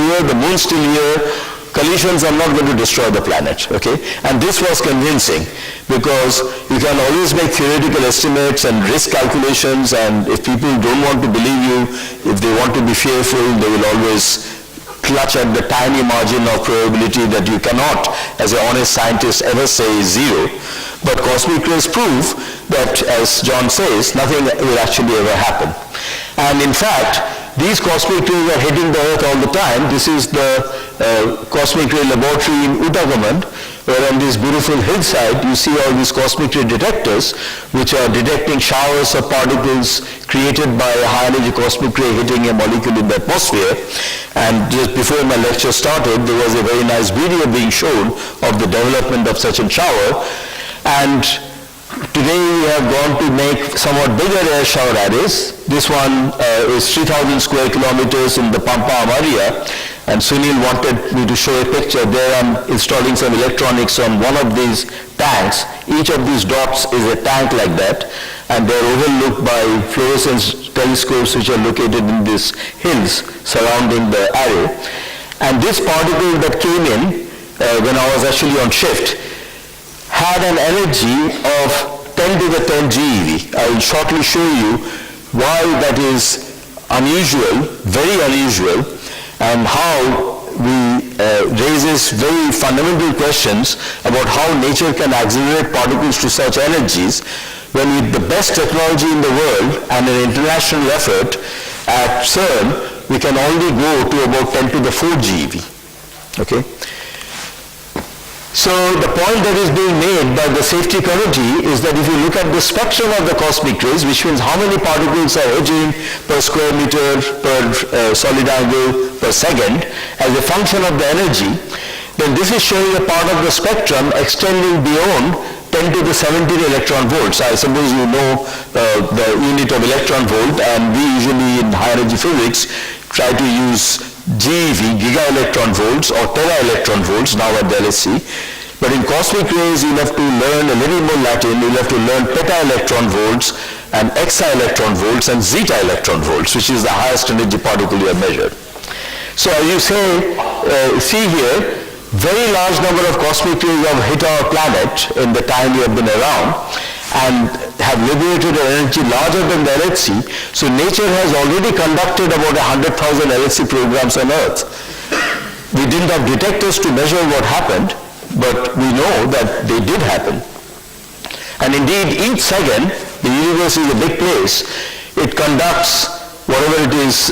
here, the moon's still here, collisions are not going to destroy the planet, okay? And this was convincing because you can always make theoretical estimates and risk calculations, and if people don't want to believe you, if they want to be fearful, they will always clutch at the tiny margin of probability that you cannot, as an honest scientist, ever say is zero. But cosmic rays prove that, as John says, nothing will actually ever happen. And in fact, these cosmic rays are hitting the Earth all the time. This is the cosmic ray laboratory in Uttarakhand, where on this beautiful hillside you see all these cosmic ray detectors which are detecting showers of particles created by a high energy cosmic ray hitting a molecule in the atmosphere. And just before my lecture started, there was a very nice video being shown of the development of such a shower. And today we have gone to make somewhat bigger air shower arrays. This one is 3,000 square kilometers in the Pampa area, and Sunil wanted me to show a picture. There I'm installing some electronics on one of these tanks. Each of these dots is a tank like that, and they're overlooked by fluorescence telescopes which are located in these hills surrounding the array. And this particle that came in when I was actually on shift had an energy of 10 to the 10 GeV. I will shortly show you why that is unusual, very unusual, and how raises very fundamental questions about how nature can accelerate particles to such energies when with the best technology in the world and an international effort at CERN, we can only go to about 10 to the 4 GeV. Okay? So the point that is being made by the safety committee is that if you look at the spectrum of the cosmic rays, which means how many particles are edging per square meter, per solid angle, per second, as a function of the energy, then this is showing a part of the spectrum extending beyond 10 to the 17 electron volts. I suppose you know the unit of electron volt, and we usually in high energy physics try to use GeV, giga electron volts, or tera electron volts now at the LSC. But in cosmic rays, you'll have to learn a little more Latin. You'll have to learn peta electron volts and exa electron volts and zeta electron volts, which is the highest energy particle you have measured. So as you see here, very large number of cosmic rays have hit our planet in the time we have been around and have liberated an energy larger than the LHC. So nature has already conducted about 100,000 LHC programs on Earth. We didn't have detectors to measure what happened, but we know that they did happen. And indeed, each second, the universe is a big place. It conducts whatever it is,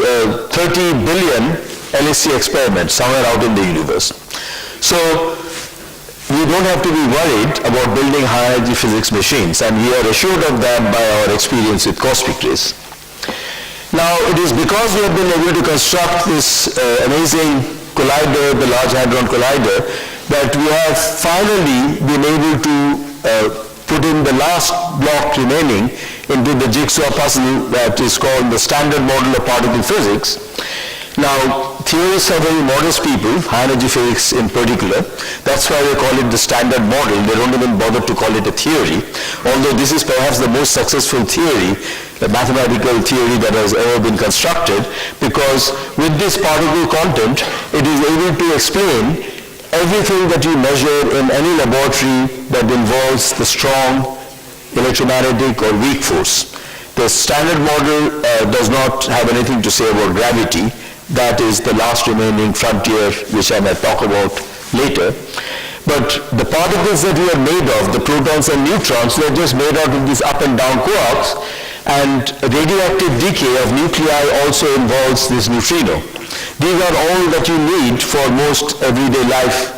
30 billion LHC experiments somewhere out in the universe. So we don't have to be worried about building high energy physics machines, and we are assured of that by our experience with cosmic rays. Now, it is because we have been able to construct this amazing collider, the Large Hadron Collider, that we have finally been able to put in the last block remaining into the jigsaw puzzle that is called the Standard Model of Particle Physics. Now, theorists are very modest people, high energy physics in particular. That's why they call it the standard model. They don't even bother to call it a theory, although this is perhaps the most successful theory, the mathematical theory that has ever been constructed, because with this particle content, it is able to explain everything that you measure in any laboratory that involves the strong electromagnetic or weak force. The standard model does not have anything to say about gravity. That is the last remaining frontier, which I may talk about later. But the particles that we are made of, the protons and neutrons, they are just made out of these up and down quarks, and radioactive decay of nuclei also involves this neutrino. These are all that you need for most everyday life.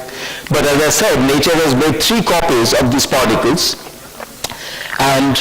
But as I said, nature has made 3 copies of these particles, and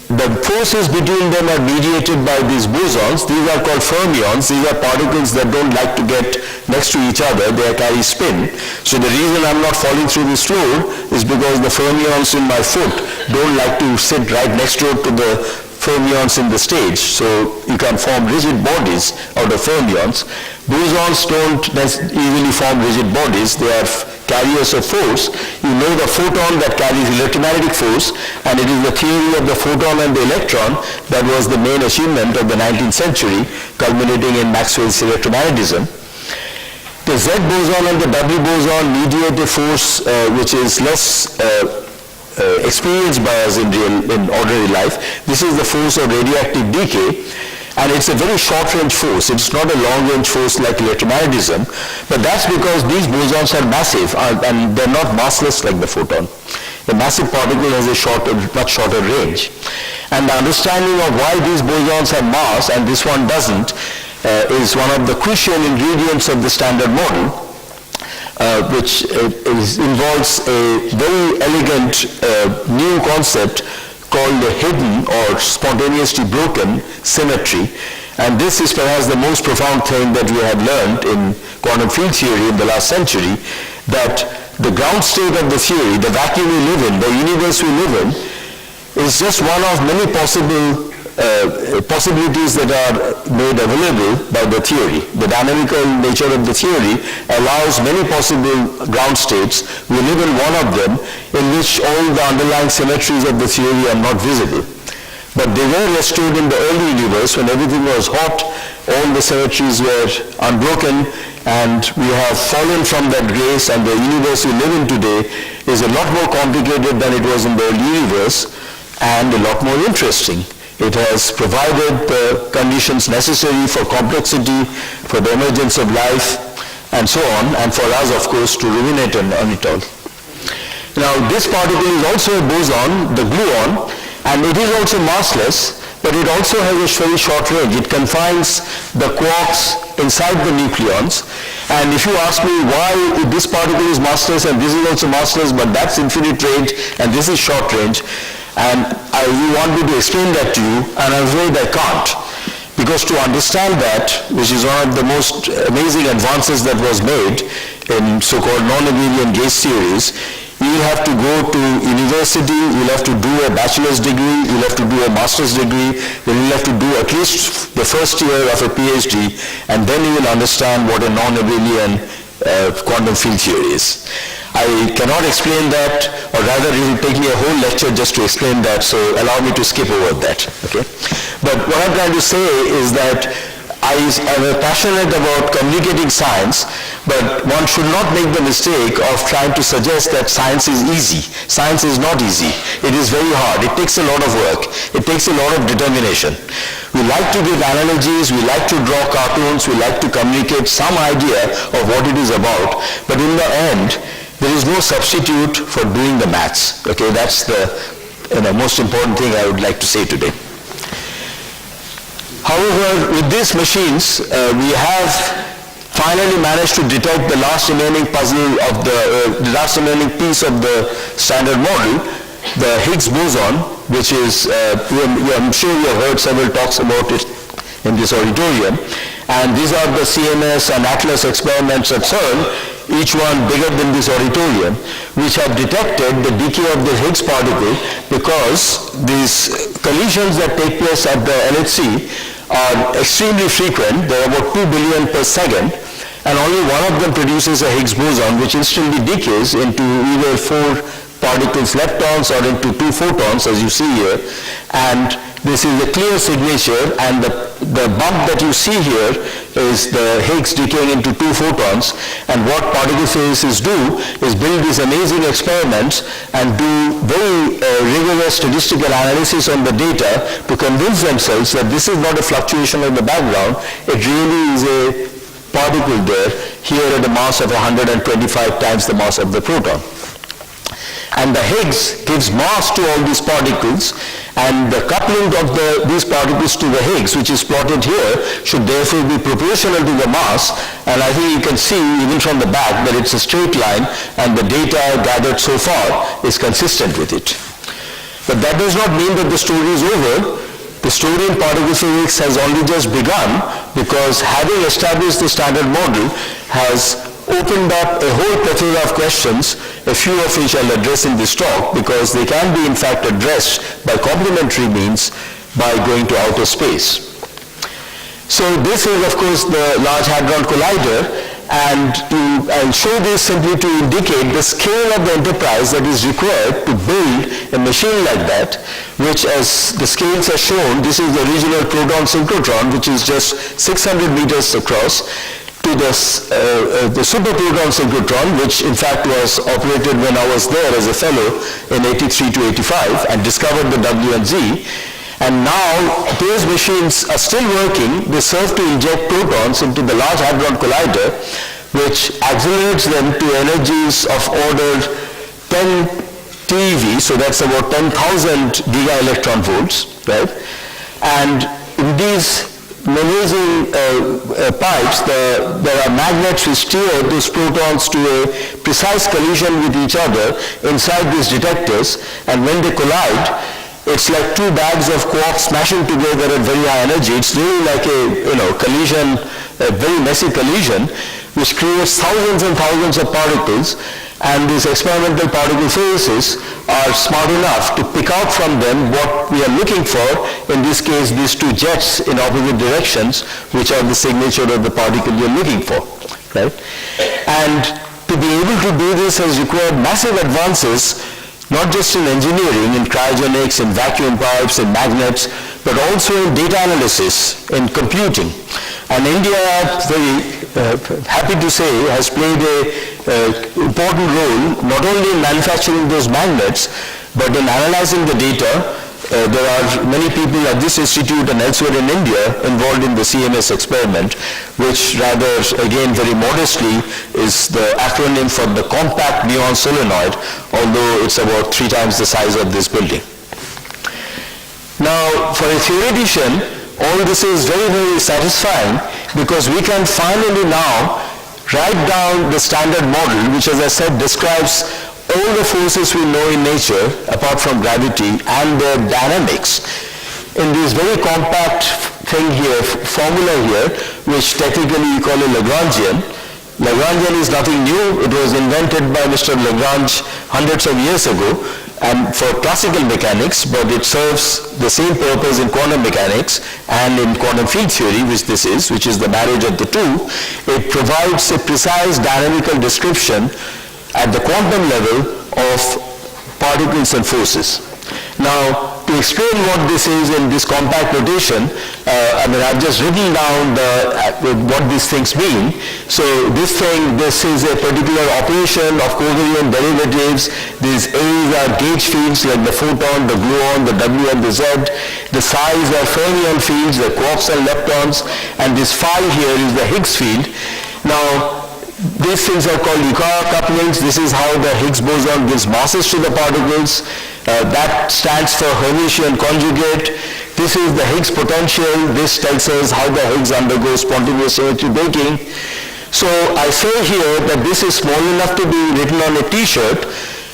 the forces between them are mediated by these bosons. These are called fermions. These are particles that don't like to get next to each other. They carry spin. So the reason I'm not falling through this floor is because the fermions in my foot don't like to sit right next door to the fermions in the stage. So you can form rigid bodies out of fermions. Bosons don't easily form rigid bodies. They are carriers of force. You know the photon that carries electromagnetic force, and it is the theory of the photon and the electron that was the main achievement of the 19th century, culminating in Maxwell's electromagnetism. The Z boson and the W boson mediate a force which is less experienced by us in ordinary life. This is the force of radioactive decay, and it's a very short-range force. It's not a long-range force like electromagnetism, but that's because these bosons are massive and they're not massless like the photon. The massive particle has a much shorter range. And the understanding of why these bosons have mass and this one doesn't is one of the crucial ingredients of the Standard Model, which involves a very elegant new concept called the hidden or spontaneously broken symmetry. And this is perhaps the most profound thing that we have learned in quantum field theory in the last century, that the ground state of the theory, the vacuum we live in, the universe we live in, is just one of many possibilities that are made available by the theory. The dynamical nature of the theory allows many possible ground states. We live in one of them in which all the underlying symmetries of the theory are not visible. But they were restored in the early universe when everything was hot, all the symmetries were unbroken, and we have fallen from that grace, and the universe we live in today is a lot more complicated than it was in the early universe and a lot more interesting. It has provided the conditions necessary for complexity, for the emergence of life, and so on, and for us, of course, to ruminate on it all. Now, this particle is also a boson, the gluon, and it is also massless, but it also has a very short range. It confines the quarks inside the nucleons. And if you ask me why this particle is massless and this is also massless, but that's infinite range and this is short range, and you want me to explain that to you, and I'm afraid I can't. Because to understand that, which is one of the most amazing advances that was made in so-called non-abelian gauge theories, you'll have to go to university, you'll have to do a bachelor's degree, you'll have to do a master's degree, then you'll have to do at least the first year of a PhD, and then you will understand what a non-abelian quantum field theory is. I cannot explain that, or rather it will take me a whole lecture just to explain that, so allow me to skip over that, okay? But what I'm trying to say is that I am passionate about communicating science, but one should not make the mistake of trying to suggest that science is easy. Science is not easy. It is very hard. It takes a lot of work. It takes a lot of determination. We like to give analogies, we like to draw cartoons, we like to communicate some idea of what it is about, but in the end, there is no substitute for doing the maths. Okay, that's the most important thing I would like to say today. However, with these machines, we have finally managed to detect the last remaining puzzle of the last remaining piece of the Standard Model, the Higgs boson, which is, I'm sure you have heard several talks about it in this auditorium. And these are the CMS and ATLAS experiments at CERN, each one bigger than this auditorium, which have detected the decay of the Higgs particle, because these collisions that take place at the LHC are extremely frequent. There are about 2 billion per second, and only one of them produces a Higgs boson, which instantly decays into either 4 particles leptons or into 2 photons, as you see here. And this is a clear signature, and the bump that you see here is the Higgs decaying into 2 photons. And what particle physicists do is build these amazing experiments and do very rigorous statistical analysis on the data to convince themselves that this is not a fluctuation in the background, it really is a particle there, here at a mass of 125 times the mass of the proton. And the Higgs gives mass to all these particles, and the coupling of these particles to the Higgs, which is plotted here, should therefore be proportional to the mass. And I think you can see even from the back that it's a straight line, and the data gathered so far is consistent with it. But that does not mean that the story is over. The story in particle physics has only just begun, because having established the Standard Model has opened up a whole plethora of questions, a few of which I'll address in this talk, because they can be in fact addressed by complementary means by going to outer space. So this is of course the Large Hadron Collider, and I'll show this simply to indicate the scale of the enterprise that is required to build a machine like that, which, as the scales are shown, this is the original proton synchrotron, which is just 600 meters across. to the superproton synchrotron, which in fact was operated when I was there as a fellow in 83 to 85 and discovered the W and Z. And now those machines are still working. They serve to inject protons into the Large Hadron Collider, which accelerates them to energies of order 10 TeV, so that's about 10,000 giga-electron volts, right? And in these maneuvering pipes, there are magnets which steer those protons to a precise collision with each other inside these detectors, and when they collide, it's like two bags of quarks smashing together at very high energy. It's really like a collision, a very messy collision, which creates thousands and thousands of particles, and these experimental particle physicists are smart enough to pick out from them what we are looking for, in this case these two jets in opposite directions, which are the signature of the particle you're looking for, right? And to be able to do this has required massive advances, not just in engineering, in cryogenics, in vacuum pipes, in magnets, but also in data analysis, in computing. And India, very happy to say, has played an important role, not only in manufacturing those magnets, but in analyzing the data. There are many people at this institute and elsewhere in India involved in the CMS experiment, which rather, again, very modestly, is the acronym for the Compact Neon Solenoid, although it's about 3 times the size of this building. Now, for a theoretician, all this is very, very satisfying, because we can finally now write down the standard model, which, as I said, describes all the forces we know in nature, apart from gravity, and their dynamics, in this very compact thing here, formula here, which technically we call a Lagrangian. Lagrangian is nothing new. It was invented by Mr. Lagrange hundreds of years ago, and for classical mechanics, but it serves the same purpose in quantum mechanics and in quantum field theory, which this is, which is the marriage of the two. It provides a precise dynamical description at the quantum level of particles and forces. Now, to explain what this is in this compact notation, I've just written down what these things mean. So this is a particular operation of covariant derivatives. These A's are gauge fields like the photon, the gluon, the W and the Z. The psi's are fermion fields, the quarks and leptons, and this phi here is the Higgs field. Now, these things are called Yukawa couplings. This is how the Higgs boson gives masses to the particles. That stands for Hermitian conjugate. This is the Higgs potential. This tells us how the Higgs undergoes spontaneous symmetry breaking. So I say here that this is small enough to be written on a t-shirt,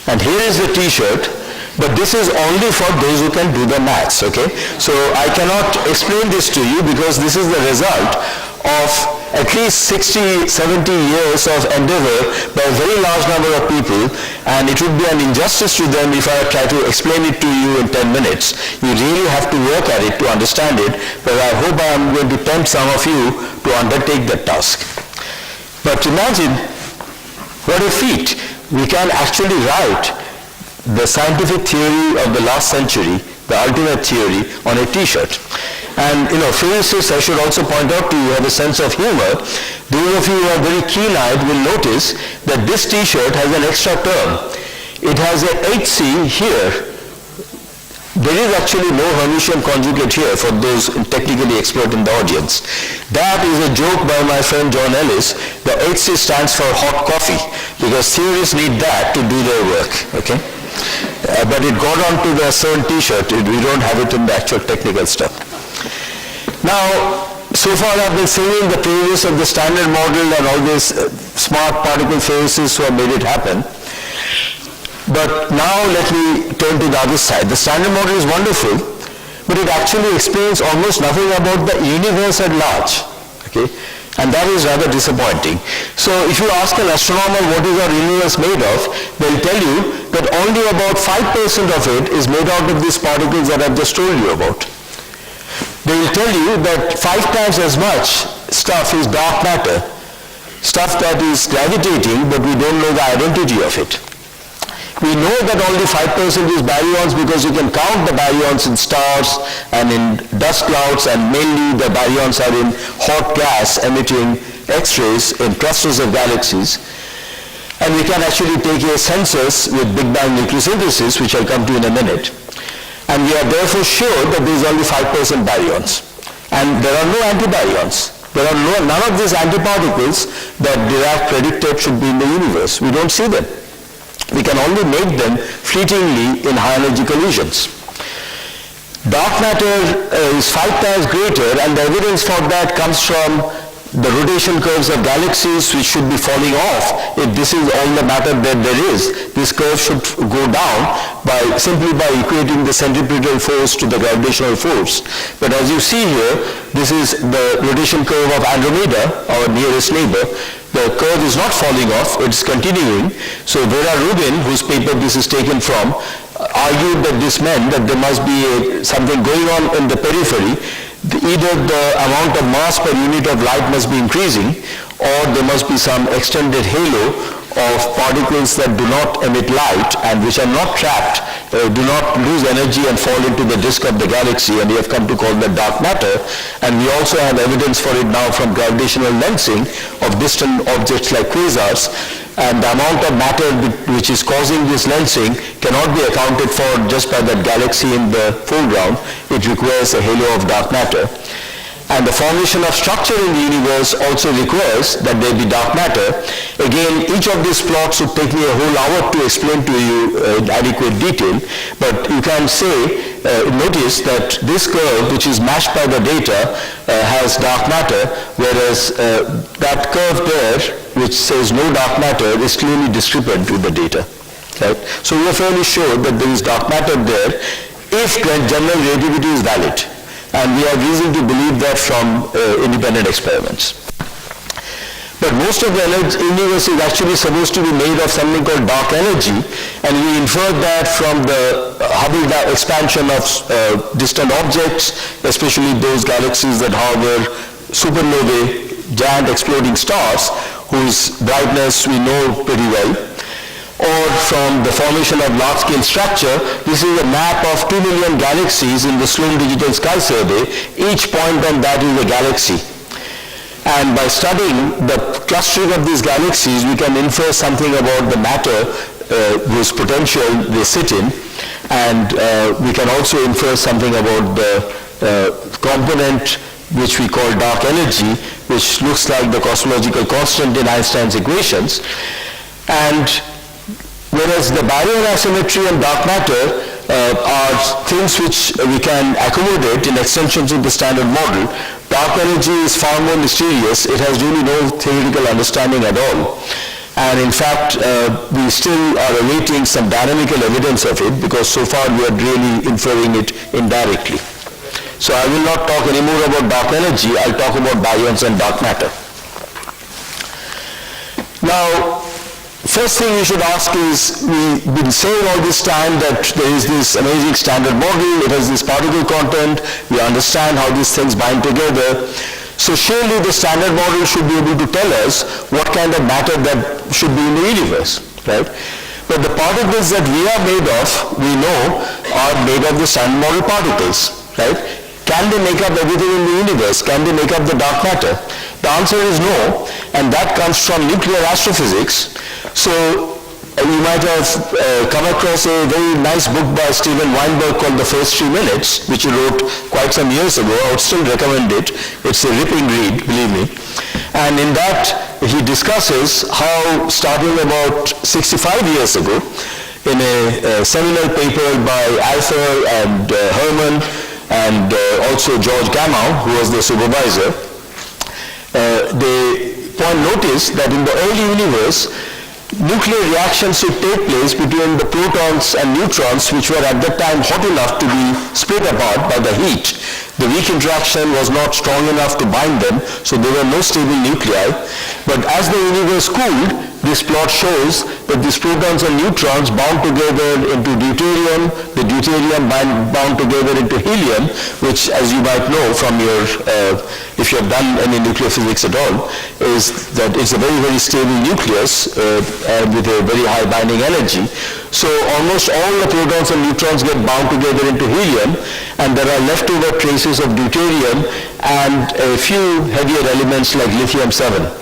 and here is the t-shirt, but this is only for those who can do the maths, okay? So I cannot explain this to you, because this is the result of at least 60, 70 years of endeavor by a very large number of people, and it would be an injustice to them if I try to explain it to you in 10 minutes. You really have to work at it to understand it, but I hope I am going to tempt some of you to undertake that task. But imagine what a feat. We can actually write the scientific theory of the last century, the ultimate theory, on a t-shirt. And physicists, I should also point out to you, have a sense of humor. Those of you who are very keen-eyed will notice that this t-shirt has an extra term. It has a HC here. There is actually no Hermitian conjugate here for those technically expert in the audience. That is a joke by my friend John Ellis. The HC stands for hot coffee, because theorists need that to do their work, okay? But it got onto the CERN t-shirt. We don't have it in the actual technical stuff. Now, so far I've been singing the praises of the standard model and all these smart particle physicists who have made it happen. But now let me turn to the other side. The standard model is wonderful, but it actually explains almost nothing about the universe at large, okay? And that is rather disappointing. So if you ask an astronomer what is our universe made of, they'll tell you that only about 5% of it is made out of these particles that I've just told you about. They will tell you that 5 times as much stuff is dark matter, stuff that is gravitating, but we don't know the identity of it. We know that only 5% is baryons because you can count the baryons in stars and in dust clouds, and mainly the baryons are in hot gas emitting X-rays in clusters of galaxies. And we can actually take a census with Big Bang nucleosynthesis, which I'll come to in a minute. And we are therefore sure that there is only 5% baryons. And there are no antibaryons. There are none of these antiparticles that Dirac predicted should be in the universe. We don't see them. We can only make them fleetingly in high energy collisions. Dark matter is 5 times greater, and the evidence for that comes from the rotation curves of galaxies, which should be falling off. If this is all the matter that there is, this curve should go down simply by equating the centripetal force to the gravitational force. But as you see here, this is the rotation curve of Andromeda, our nearest neighbor. The curve is not falling off, it's continuing. So Vera Rubin, whose paper this is taken from, argued that this meant that there must be something going on in the periphery. Either the amount of mass per unit of light must be increasing, or there must be some extended halo of particles that do not emit light and which are not trapped, do not lose energy and fall into the disk of the galaxy, and we have come to call that dark matter. And we also have evidence for it now from gravitational lensing of distant objects like quasars. And the amount of matter which is causing this lensing cannot be accounted for just by that galaxy in the foreground. It requires a halo of dark matter. And the formation of structure in the universe also requires that there be dark matter. Again, each of these plots would take me a whole hour to explain to you in adequate detail, but you can say, notice that this curve, which is matched by the data, has dark matter, whereas that curve there, which says no dark matter, is clearly discrepant with the data. Right? So we are fairly sure that there is dark matter there if general relativity is valid. And we have reason to believe that from independent experiments. But most of the universe is actually supposed to be made of something called dark energy, and we inferred that from the Hubble expansion of distant objects, especially those galaxies that harbor supernovae, giant exploding stars, whose brightness we know pretty well, or from the formation of large-scale structure. This is a map of 2 million galaxies in the Sloan Digital Sky Survey. Each point on that is a galaxy. And by studying the clustering of these galaxies, we can infer something about the matter whose potential they sit in. And we can also infer something about the component which we call dark energy, which looks like the cosmological constant in Einstein's equations. And whereas the baryon asymmetry and dark matter are things which we can accommodate in extensions of the standard model, dark energy is far more mysterious. It has really no theoretical understanding at all. And in fact, we still are awaiting some dynamical evidence of it, because so far we are really inferring it indirectly. So I will not talk anymore about dark energy. I'll talk about baryons and dark matter. Now, first thing we should ask is, we've been saying all this time that there is this amazing standard model, it has this particle content, we understand how these things bind together. So surely the standard model should be able to tell us what kind of matter that should be in the universe, right? But the particles that we are made of, we know, are made of the standard model particles, right? Can they make up everything in the universe? Can they make up the dark matter? The answer is no, and that comes from nuclear astrophysics. So you might have come across a very nice book by Steven Weinberg called The First 3 Minutes, which he wrote quite some years ago. I would still recommend it. It's a ripping read, believe me. And in that, he discusses how, starting about 65 years ago, in a seminal paper by TIFR and Herman, and also George Gamow, who was the supervisor, they noticed that in the early universe, nuclear reactions would take place between the protons and neutrons, which were at that time hot enough to be split apart by the heat. The weak interaction was not strong enough to bind them, so there were no stable nuclei. But as the universe cooled, this plot shows that these protons and neutrons bound together into deuterium, the deuterium bound together into helium, which, as you might know from your, if you have done any nuclear physics at all, is that it's a very, very stable nucleus with a very high binding energy. So almost all the protons and neutrons get bound together into helium, and there are leftover traces of deuterium and a few heavier elements like lithium-7.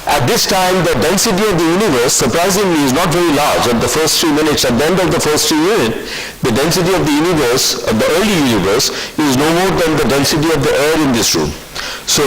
At this time, the density of the universe, surprisingly, is not very large at the first 3 minutes. At the end of the first 3 minutes, the density of the universe, of the early universe, is no more than the density of the air in this room. So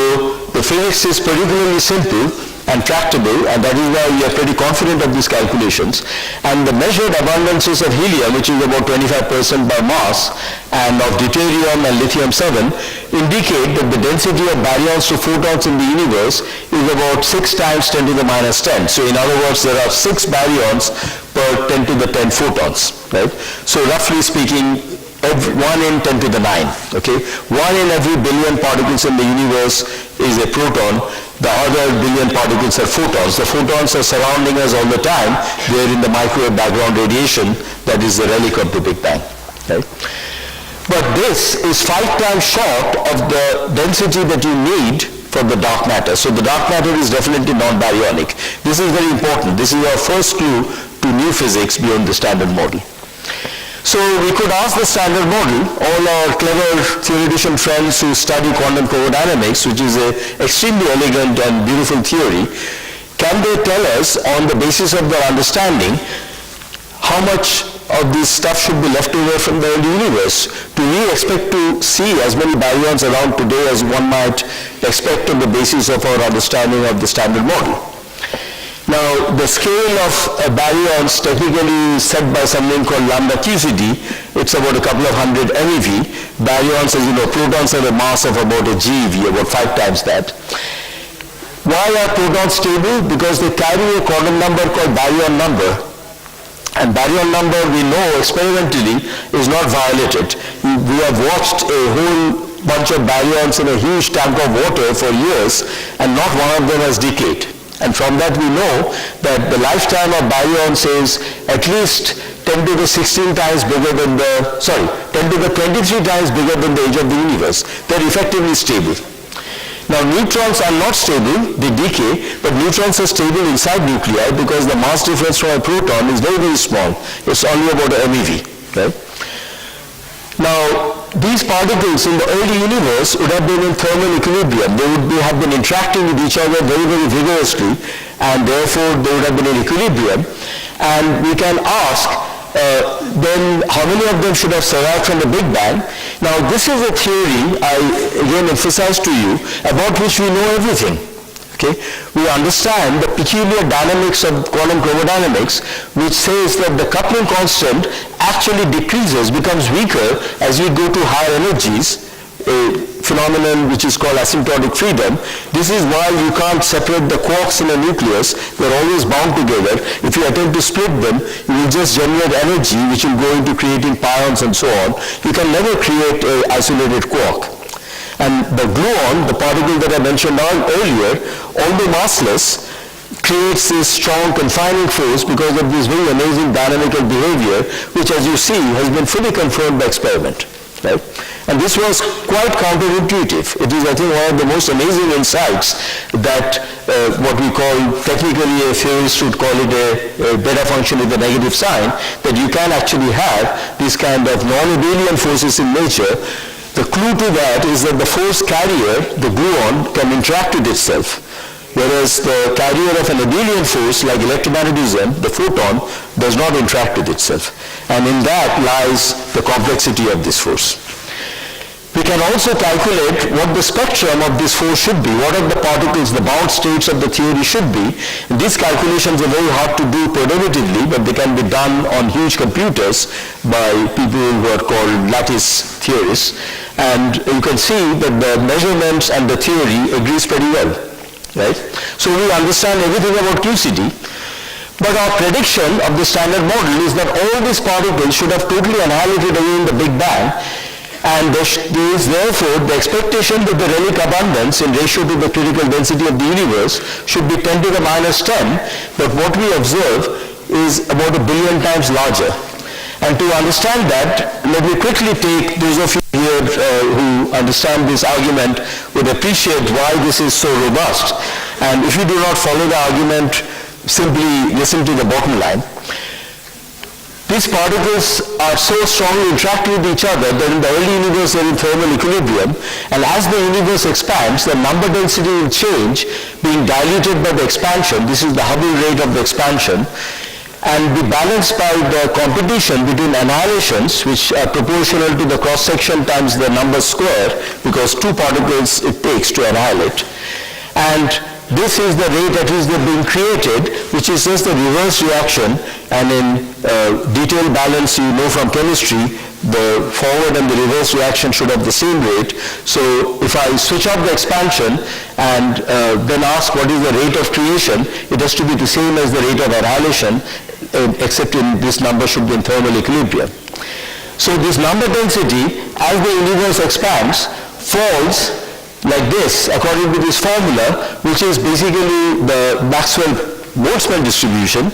the physics is particularly simple and tractable, and that is why we are pretty confident of these calculations. And the measured abundances of helium, which is about 25% by mass, and of deuterium and lithium-7, indicate that the density of baryons to photons in the universe is about 6 times 10 to the minus 10. So in other words, there are 6 baryons per 10 to the 10 photons, right? So roughly speaking, 1 in 10 to the 9, okay? 1 in every billion particles in the universe is a proton. The other billion particles are photons. The photons are surrounding us all the time. They are in the microwave background radiation that is the relic of the Big Bang, right? But this is 5 times short of the density that you need for the dark matter. So the dark matter is definitely non-baryonic. This is very important. This is our first clue to new physics beyond the standard model. So we could ask the standard model, all our clever theoretician friends who study quantum chromodynamics, which is an extremely elegant and beautiful theory, can they tell us on the basis of their understanding how much of this stuff should be left over from the early universe? Do we expect to see as many baryons around today as one might expect on the basis of our understanding of the standard model? Now, the scale of baryons technically set by something called lambda QCD, it's about a couple of hundred MeV. Baryons, as you know, protons have a mass of about a GeV, about 5 times that. Why are protons stable? Because they carry a quantum number called baryon number. And baryon number, we know experimentally, is not violated. We have watched a whole bunch of baryons in a huge tank of water for years, and not one of them has decayed. And from that we know that the lifetime of baryons is at least 10 to the 16 times bigger than 10 to the 23 times bigger than the age of the universe. They're effectively stable. Now neutrons are not stable, they decay, but neutrons are stable inside nuclei because the mass difference from a proton is very, very small. It's only about a MeV, right? Now, these particles in the early universe would have been in thermal equilibrium. They would have been interacting with each other very, very vigorously, and therefore they would have been in equilibrium. And we can ask, then how many of them should have survived from the Big Bang? Now, this is a theory, I again emphasize to you, about which we know everything. Okay? We understand the peculiar dynamics of quantum chromodynamics, which says that the coupling constant actually decreases, becomes weaker as we go to higher energies, a phenomenon which is called asymptotic freedom. This is why you can't separate the quarks in a nucleus. They're always bound together. If you attempt to split them, you will just generate energy which will go into creating pions and so on. You can never create an isolated quark. And the gluon, the particle that I mentioned earlier, although massless, creates this strong confining force because of this very amazing dynamical behavior, which, as you see, has been fully confirmed by experiment. Right? And this was quite counterintuitive. It is, I think, one of the most amazing insights that what we call, technically a theorist would call it a beta function with a negative sign, that you can actually have these kind of non-abelian forces in nature. The clue to that is that the force carrier, the gluon, can interact with itself, whereas the carrier of an abelian force like electromagnetism, the photon, does not interact with itself. And in that lies the complexity of this force. We can also calculate what the spectrum of this force should be, what are the particles, the bound states of the theory should be. And these calculations are very hard to do primitively, but they can be done on huge computers by people who are called lattice theorists. And you can see that the measurements and the theory agrees pretty well, right? So we understand everything about QCD, but our prediction of the standard model is that all these particles should have totally annihilated away in the Big Bang, And there is therefore the expectation that the relic abundance in ratio to the critical density of the universe should be 10 to the minus 10, but what we observe is about 1 billion times larger. And to understand that, let me quickly take, those of you here who understand this argument would appreciate why this is so robust. And if you do not follow the argument, simply listen to the bottom line. These particles are so strongly interacting with each other that in the early universe they are in thermal equilibrium, and as the universe expands, the number density will change, being diluted by the expansion. This is the Hubble rate of the expansion, and be balanced by the competition between annihilations, which are proportional to the cross-section times the number square, because 2 particles it takes to annihilate. And this is the rate at which they're being created, which is just the reverse reaction, and in detailed balance you know from chemistry, the forward and the reverse reaction should have the same rate. So if I switch off the expansion and then ask what is the rate of creation, it has to be the same as the rate of annihilation, except in this number should be in thermal equilibrium. So this number density, as the universe expands, falls like this, according to this formula, which is basically the Maxwell-Boltzmann distribution.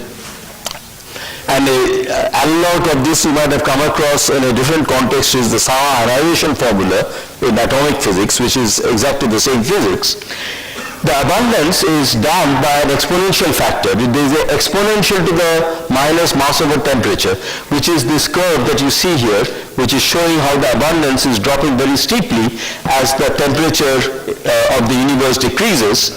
And an analog of this you might have come across in a different context is the Saha annihilation formula in atomic physics, which is exactly the same physics. The abundance is damped by an exponential factor. There is an exponential to the minus mass over temperature, which is this curve that you see here, which is showing how the abundance is dropping very steeply as the temperature of the universe decreases.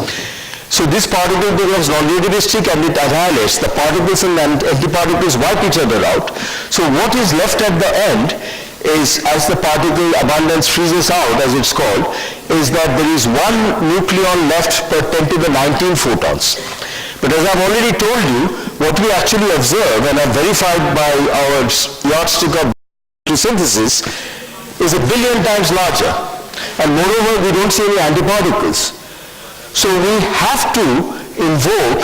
So this particle becomes non-relativistic and it annihilates. The particles and antiparticles wipe each other out. So what is left at the end is, as the particle abundance freezes out, as it's called, is that there is 1 nucleon left per 10 to the 19 photons. But as I've already told you, what we actually observe and are verified by our yardstick of synthesis is 1 billion times larger. And moreover, we don't see any antiparticles. So we have to invoke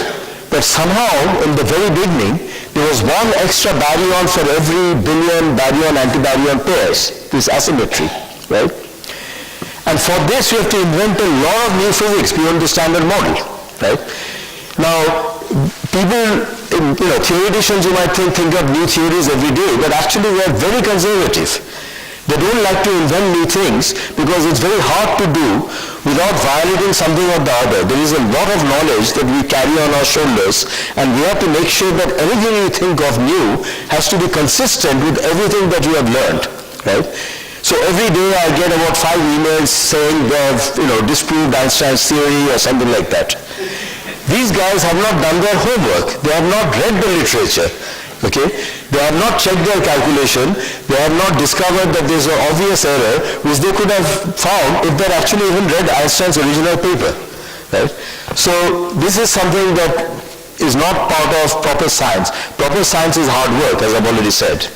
that somehow in the very beginning there was 1 extra baryon for every billion baryon-antibaryon pairs, this asymmetry, right? And for this you have to invent a lot of new physics beyond the standard model, right? Now, people, theoreticians you might think of new theories every day, but actually they are very conservative. They don't like to invent new things because it's very hard to do without violating something or the other. There is a lot of knowledge that we carry on our shoulders, and we have to make sure that anything you think of new has to be consistent with everything that you have learned, right? So every day I get about 5 emails saying they have, disproved Einstein's theory or something like that. These guys have not done their homework. They have not read the literature. Okay? They have not checked their calculation. They have not discovered that there is an obvious error which they could have found if they had actually even read Einstein's original paper. Right? So this is something that is not part of proper science. Proper science is hard work, as I've already said.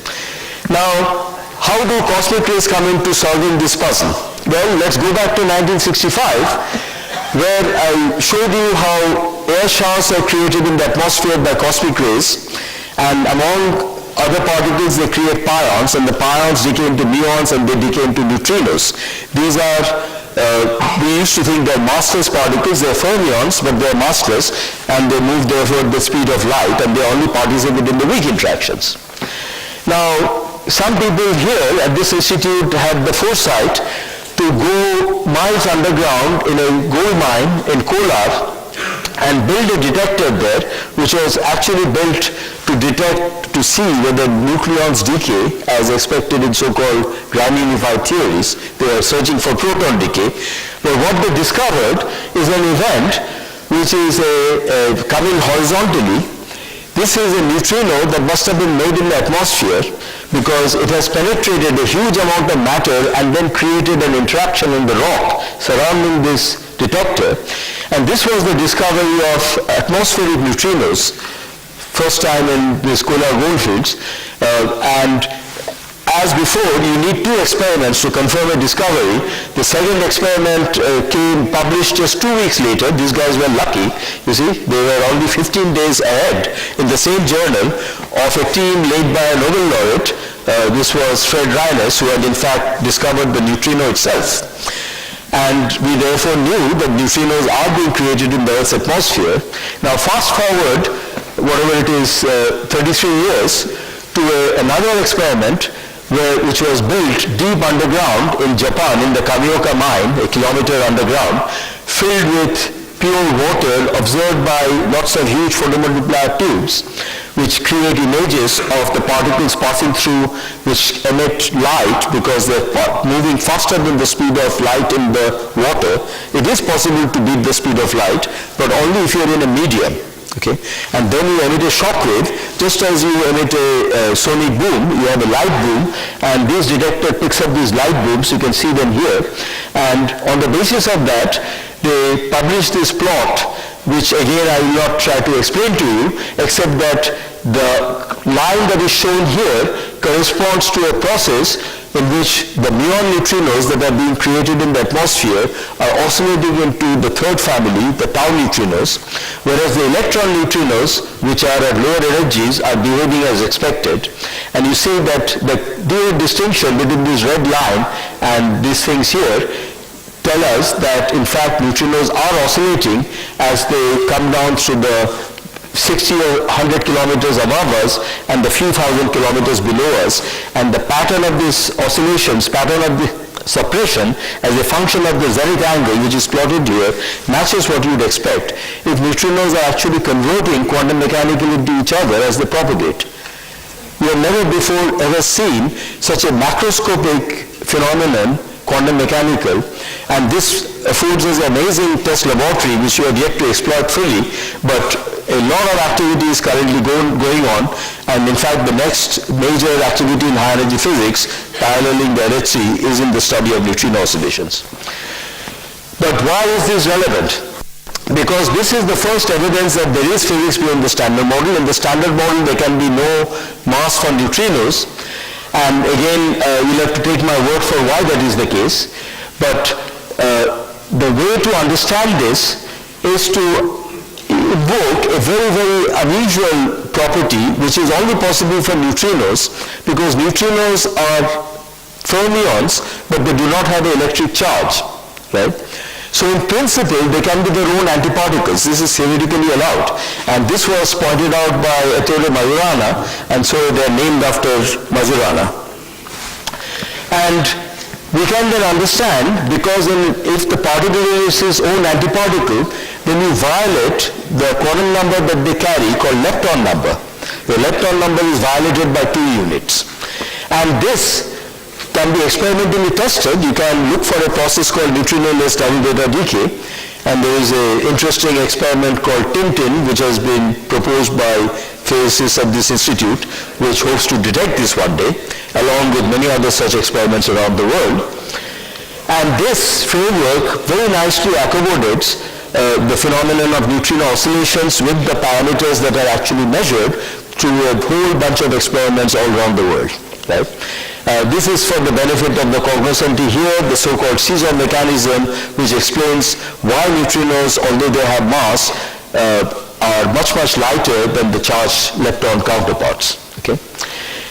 Now, how do cosmic rays come into solving this puzzle? Well, let's go back to 1965, where I showed you how air showers are created in the atmosphere by cosmic rays. And among other particles, they create pions, and the pions decay into muons, and they decay into neutrinos. These are, we used to think they're massless particles. They're fermions, but they're massless, and they move therefore at the speed of light, and they only participate in the weak interactions. Now, some people here at this institute had the foresight to go miles underground in a gold mine in Kolar and build a detector there, which was actually built to see whether nucleons decay as expected in so-called grand unified theories. They were searching for proton decay. But what they discovered is an event which is coming horizontally. This is a neutrino that must have been made in the atmosphere because it has penetrated a huge amount of matter and then created an interaction in the rock surrounding this detector. And this was the discovery of atmospheric neutrinos, first time in this Kolar goldfields. And as before, you need 2 experiments to confirm a discovery. The second experiment published just 2 weeks later. These guys were lucky. You see, they were only 15 days ahead in the same journal of a team led by a Nobel laureate, This was Fred Raynes, who had in fact discovered the neutrino itself. And we therefore knew that neutrinos are being created in the Earth's atmosphere. Now fast forward, whatever it is, 33 years, to another experiment which was built deep underground in Japan, in the Kamioka mine, a kilometer underground, filled with pure water, observed by lots of huge photomultiplier tubes, which create images of the particles passing through, which emit light because they're moving faster than the speed of light in the water. It is possible to beat the speed of light, but only if you're in a medium. Okay? And then you emit a shock wave, just as you emit a sonic boom, you have a light boom, and this detector picks up these light booms, you can see them here, and on the basis of that, they publish this plot, which again I will not try to explain to you, except that the line that is shown here corresponds to a process in which the muon neutrinos that are being created in the atmosphere are oscillating into the third family, the tau neutrinos, whereas the electron neutrinos, which are at lower energies, are behaving as expected. And you see that the clear distinction between this red line and these things here tell us that in fact neutrinos are oscillating as they come down through the 60 or 100 kilometers above us and the few thousand kilometers below us, and the pattern of these oscillations, pattern of the suppression as a function of the zenith angle, which is plotted here, matches what you would expect if neutrinos are actually converting quantum mechanically into each other as they propagate. We have never before ever seen such a macroscopic phenomenon, quantum mechanical, and this affords us an amazing test laboratory which we have yet to exploit fully, but a lot of activity is currently going on, and in fact the next major activity in high energy physics, paralleling the LHC, is in the study of neutrino oscillations. But why is this relevant? Because this is the first evidence that there is physics beyond the standard model. In the standard model there can be no mass for neutrinos, and again you'll have to take my word for why that is the case. But the way to understand this is to invoke a very, very unusual property which is only possible for neutrinos, because neutrinos are fermions but they do not have an electric charge, right? So in principle they can be their own antiparticles. This is theoretically allowed, and this was pointed out by Ettore Majorana, and so they are named after Majorana. And we can then understand, because if the particle is its own antiparticle, then you violate the quantum number that they carry called lepton number. The lepton number is violated by 2 units. And this can be experimentally tested. You can look for a process called neutrino-less double beta decay, and there is an interesting experiment called Tintin, which has been proposed by physicists at this institute, which hopes to detect this one day, along with many other such experiments around the world. And this framework very nicely accommodates the phenomenon of neutrino oscillations with the parameters that are actually measured through a whole bunch of experiments all around the world, right? This is for the benefit of the cognoscenti here, the so-called seesaw mechanism, which explains why neutrinos, although they have mass, are much, much lighter than the charged lepton counterparts. Okay?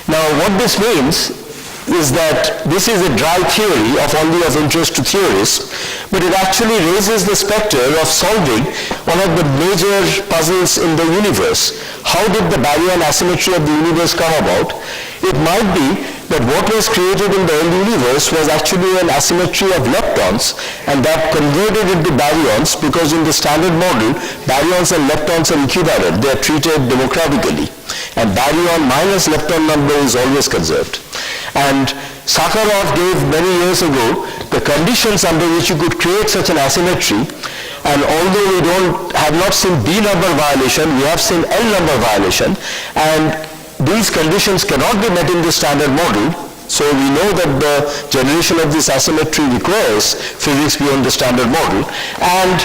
Now, what this means is that this is a dry theory only of interest to theorists, but it actually raises the specter of solving one of the major puzzles in the universe. How did the baryon asymmetry of the universe come about? It might be that what was created in the early universe was actually an asymmetry of leptons, and that converted into baryons, because in the standard model, baryons and leptons are equivalent. They are treated democratically, and baryon minus lepton number is always conserved. And Sarkar gave many years ago the conditions under which you could create such an asymmetry, and although we have not seen B number violation, we have seen L number violation, and these conditions cannot be met in the standard model, so we know that the generation of this asymmetry requires physics beyond the standard model, and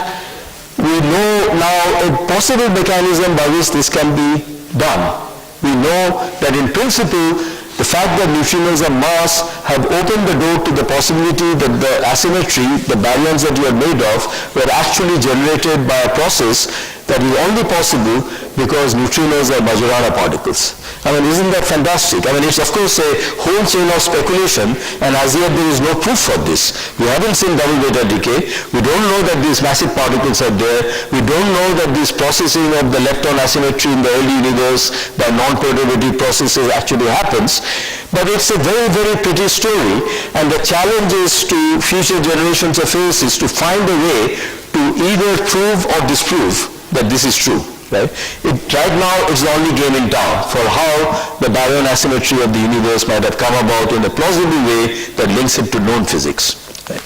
we know now a possible mechanism by which this can be done. We know that in principle, the fact that neutrinos of mass have opened the door to the possibility that the asymmetry, the baryons that you are made of, were actually generated by a process that is only possible because neutrinos are Majorana particles. I mean, isn't that fantastic? I mean, it's of course a whole chain of speculation, and as yet there is no proof for this. We haven't seen double beta decay. We don't know that these massive particles are there. We don't know that this processing of the lepton asymmetry in the early universe by non-perturbative processes actually happens. But it's a very, very pretty story, and the challenge is to future generations of physicists to find a way to either prove or disprove that this is true. Right? Right now, it's the only game in town for how the baryon asymmetry of the universe might have come about in a plausible way that links it to known physics. Right?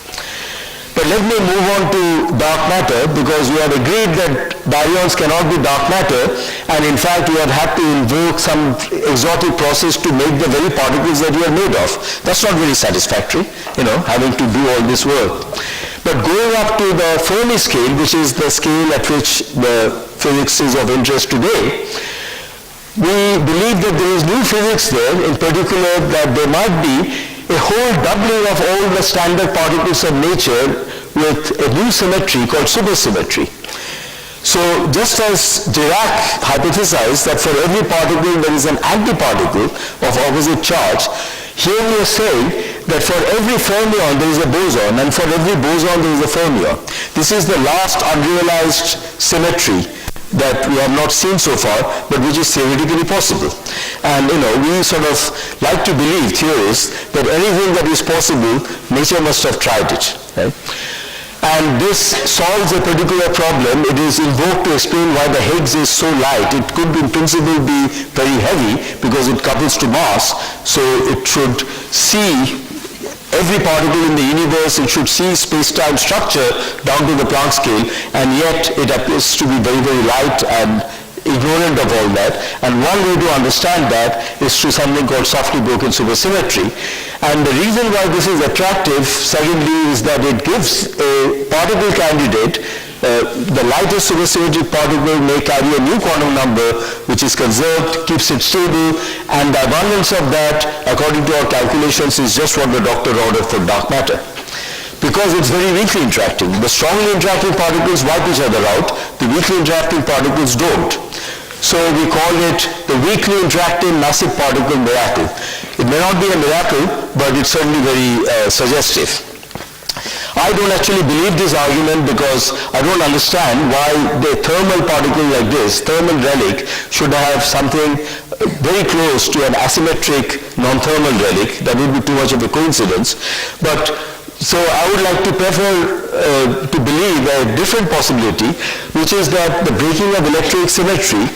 But let me move on to dark matter, because we have agreed that baryons cannot be dark matter, and in fact we have had to invoke some exotic process to make the very particles that we are made of. That's not very satisfactory, having to do all this work. But going up to the Fermi scale, which is the scale at which the physics is of interest today, we believe that there is new physics there, in particular that there might be a whole doubling of all the standard particles of nature with a new symmetry called supersymmetry. So just as Dirac hypothesized that for every particle there is an antiparticle of opposite charge, here we are saying that for every fermion there is a boson, and for every boson there is a fermion. This is the last unrealized symmetry that we have not seen so far, but which is theoretically possible. And we sort of like to believe, theorists, that anything that is possible, nature must have tried it. Right? And this solves a particular problem. It is invoked to explain why the Higgs is so light. It could in principle be very heavy because it couples to mass, so it should see every particle in the universe, it should see space-time structure down to the Planck scale, and yet it appears to be very, very light and ignorant of all that. And one way to understand that is through something called softly broken supersymmetry. And the reason why this is attractive, secondly, is that it gives a particle candidate. The lightest supersymmetric particle may carry a new quantum number which is conserved, keeps it stable, and the abundance of that, according to our calculations, is just what the doctor ordered for dark matter. Because it's very weakly interacting. The strongly interacting particles wipe each other out, the weakly interacting particles don't. So we call it the weakly interacting massive particle miracle. It may not be a miracle, but it's certainly very suggestive. I don't actually believe this argument because I don't understand why the thermal particle like this, thermal relic, should have something very close to an asymmetric non-thermal relic. That would be too much of a coincidence. So I would like to prefer to believe a different possibility, which is that the breaking of electroic symmetry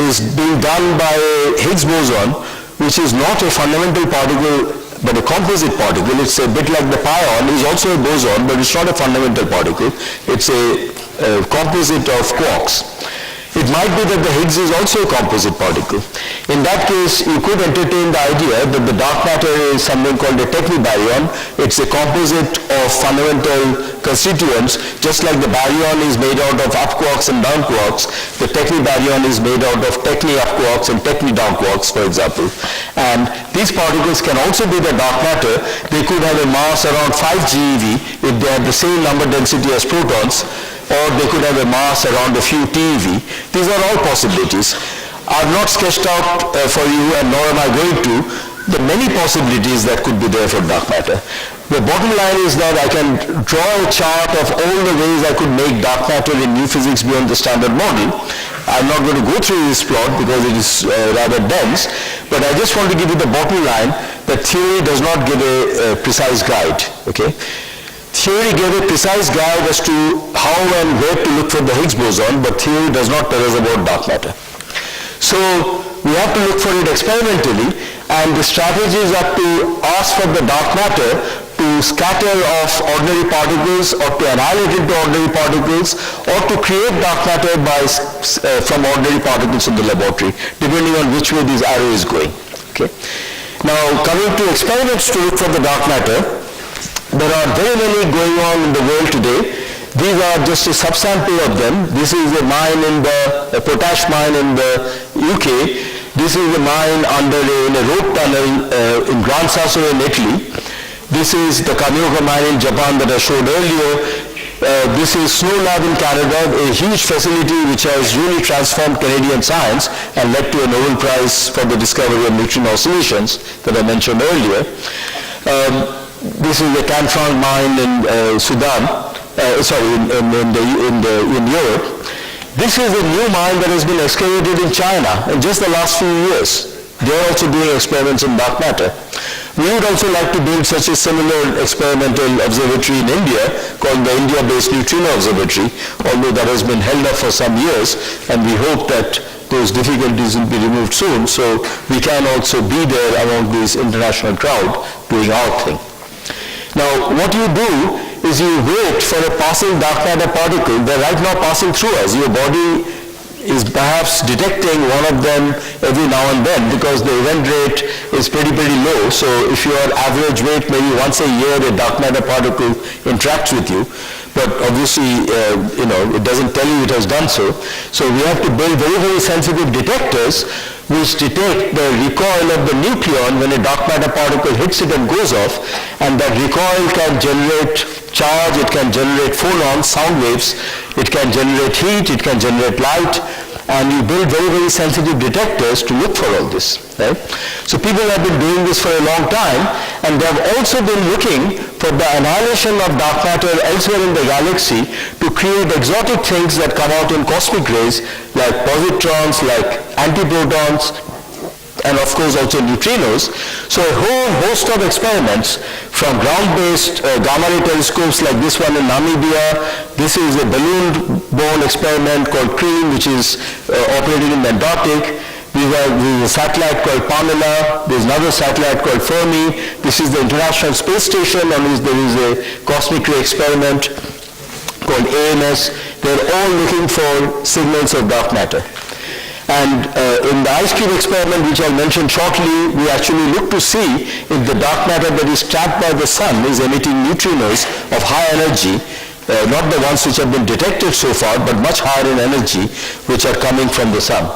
is being done by a Higgs boson, which is not a fundamental particle but a composite particle. It's a bit like the pion is also a boson, but it's not a fundamental particle. It's a composite of quarks. It might be that the Higgs is also a composite particle. In that case, you could entertain the idea that the dark matter is something called a technibaryon. It's a composite of fundamental constituents, just like the baryon is made out of up quarks and down quarks. The technibaryon is made out of techni-up quarks and techni-down quarks, for example. And these particles can also be the dark matter. They could have a mass around 5 GeV if they have the same number density as protons, or they could have a mass around a few TeV. These are all possibilities. I have not sketched out for you, and nor am I going to, the many possibilities that could be there for dark matter. The bottom line is that I can draw a chart of all the ways I could make dark matter in new physics beyond the standard model. I'm not going to go through this plot because it is rather dense, but I just want to give you the bottom line that theory does not give a precise guide. Okay? Theory gave a precise guide as to how and where to look for the Higgs boson, but theory does not tell us about dark matter. So we have to look for it experimentally, and the strategies are to ask for the dark matter to scatter off ordinary particles, or to annihilate into ordinary particles, or to create dark matter from ordinary particles in the laboratory, depending on which way this arrow is going. Okay? Now, coming to experiments to look for the dark matter, there are very many going on in the world today. These are just a subsample of them. This is a mine a potash mine in the UK. This is a mine in a rope tunnel in Gran Sasso in Italy. This is the Kamioka mine in Japan that I showed earlier. This is Snow Lab in Canada, a huge facility which has really transformed Canadian science and led to a Nobel Prize for the discovery of neutrino oscillations that I mentioned earlier. This is the Canfranc mine in in Europe. This is a new mine that has been excavated in China in just the last few years. They are also doing experiments in dark matter. We would also like to build such a similar experimental observatory in India called the India-based Neutrino Observatory, although that has been held up for some years, and we hope that those difficulties will be removed soon, so we can also be there among this international crowd doing our thing. Now, what you do is you wait for a passing dark matter particle. They're right now passing through us. Your body is perhaps detecting one of them every now and then because the event rate is pretty low. So if your average weight, maybe once a year a dark matter particle interacts with you, but obviously it doesn't tell you it has done so. So we have to build very sensitive detectors which detect the recoil of the nucleon when a dark matter particle hits it and goes off, and that recoil can generate charge, it can generate phonons, sound waves, it can generate heat, it can generate light, and you build very sensitive detectors to look for all this. Right? So people have been doing this for a long time, and they have also been looking for the annihilation of dark matter elsewhere in the galaxy to create exotic things that come out in cosmic rays, like positrons, like antiprotons, and of course also neutrinos. So a whole host of experiments from ground-based gamma ray telescopes like this one in Namibia. This is a balloon-borne experiment called CREAM, which is operating in the Antarctic. We have a satellite called Pamela. There's another satellite called Fermi. This is the International Space Station, on which there is a cosmic ray experiment called AMS. They're all looking for signals of dark matter. And in the ice cube experiment, which I'll mention shortly, we actually look to see if the dark matter that is trapped by the sun is emitting neutrinos of high energy, not the ones which have been detected so far, but much higher in energy, which are coming from the sun.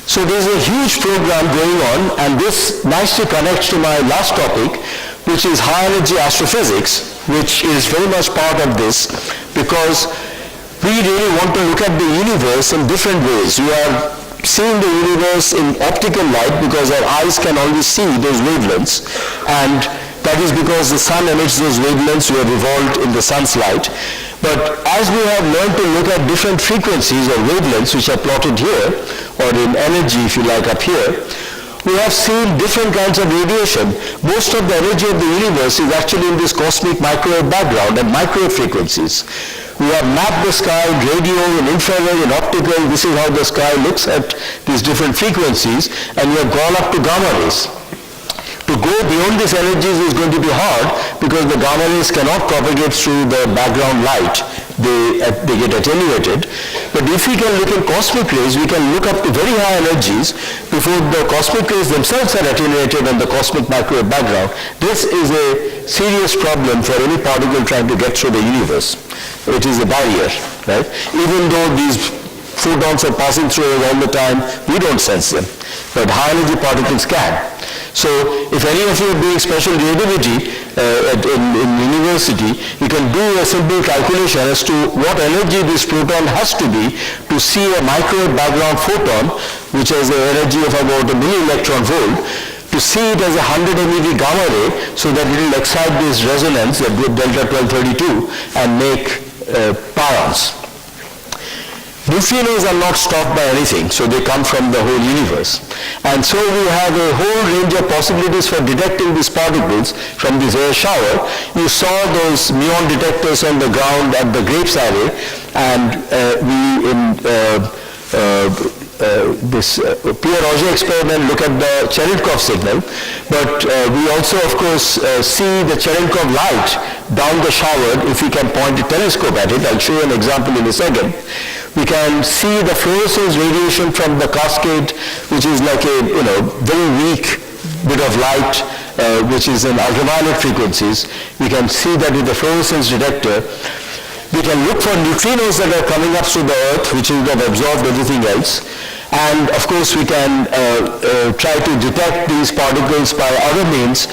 So there's a huge program going on, and this nicely connects to my last topic, which is high energy astrophysics, which is very much part of this, because we really want to look at the universe in different ways. We are seeing the universe in optical light because our eyes can only see those wavelengths, and that is because the sun emits those wavelengths. We have evolved in the sun's light. But as we have learned to look at different frequencies or wavelengths, which are plotted here, or in energy if you like up here, we have seen different kinds of radiation. Most of the energy of the universe is actually in this cosmic microwave background and microwave frequencies. We have mapped the sky in radio, in infrared, in optical. This is how the sky looks at these different frequencies, and we have gone up to gamma rays. To go beyond these energies is going to be hard because the gamma rays cannot propagate through the background light. They get attenuated. But if we can look in cosmic rays, we can look up to very high energies before the cosmic rays themselves are attenuated on the cosmic microwave background. This is a serious problem for any particle trying to get through the universe. It is a barrier, right? Even though these photons are passing through us all the time, we don't sense them. But high energy particles can. So if any of you are doing special relativity in university, you can do a simple calculation as to what energy this proton has to be to see a microwave background photon, which has an energy of about a milli-electron volt, to see it as a 100 MeV gamma ray so that it will excite this resonance at delta 1232 and make pions. Neutrinos are not stopped by anything, so they come from the whole universe. And so we have a whole range of possibilities for detecting these particles from this air shower. You saw those muon detectors on the ground at the Grapes Array, and this Pierre Auger experiment look at the Cherenkov signal, but we also of course see the Cherenkov light down the shower if we can point a telescope at it. I'll show you an example in a second. We can see the fluorescence radiation from the cascade, which is like a very weak bit of light, which is in ultraviolet frequencies. We can see that with the fluorescence detector. We can look for neutrinos that are coming up through the Earth, which will have absorbed everything else. And of course we can try to detect these particles by other means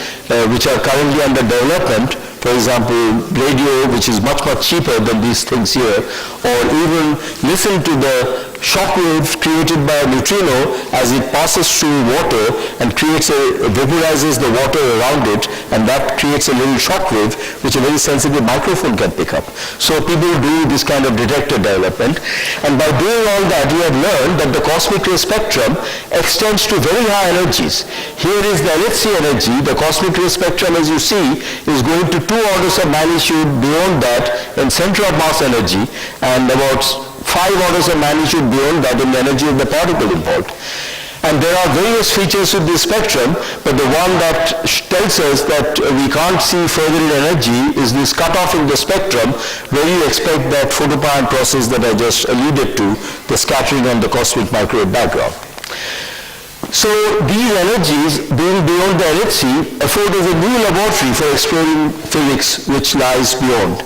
which are currently under development. for example, radio, which is much, much cheaper than these things here, or even listen to the shock wave created by a neutrino as it passes through water and vaporizes the water around it, and that creates a little shock wave which a very sensitive microphone can pick up. So people do this kind of detector development, and by doing all that we have learned that the cosmic ray spectrum extends to very high energies. Here is the LHC energy. The cosmic ray spectrum, as you see, is going to 2 orders of magnitude beyond that in center of mass energy, and about 5 orders of magnitude beyond that in the energy of the particle involved. And there are various features with this spectrum, but the one that tells us that we can't see further in energy is this cutoff in the spectrum, where you expect that photopion process that I just alluded to, the scattering on the cosmic microwave background. So these energies, being beyond the LHC, afford us a new laboratory for exploring physics which lies beyond.